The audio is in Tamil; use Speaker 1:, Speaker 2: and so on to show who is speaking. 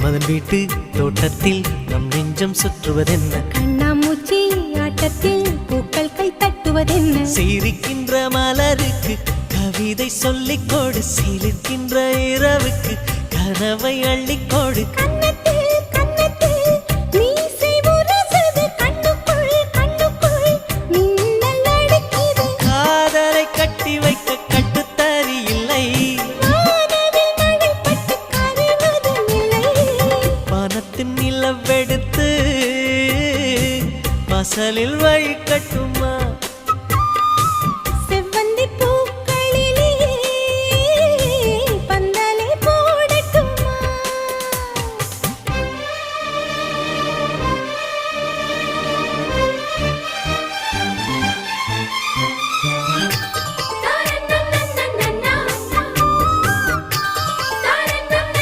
Speaker 1: மன்மதன் வீட்டு தோட்டத்தில் நம் நெஞ்சம் சுற்றுவதென்ன?
Speaker 2: கண்ணாமூச்சி ஆட்டத்தில் பூக்கள் கை தட்டுவதென்ன?
Speaker 1: சிரிக்கின்ற மலருக்கு கவிதை சொல்லிக்கோடு, சிலிர்க்கின்ற இரவுக்கு கனவை அள்ளிக்கோடு. காதலை கட்டி வைக்க கட்டுத்தறி இல்லை, வானத்தின் நிலவெடுத்து வாசலில் வழி கட்டும்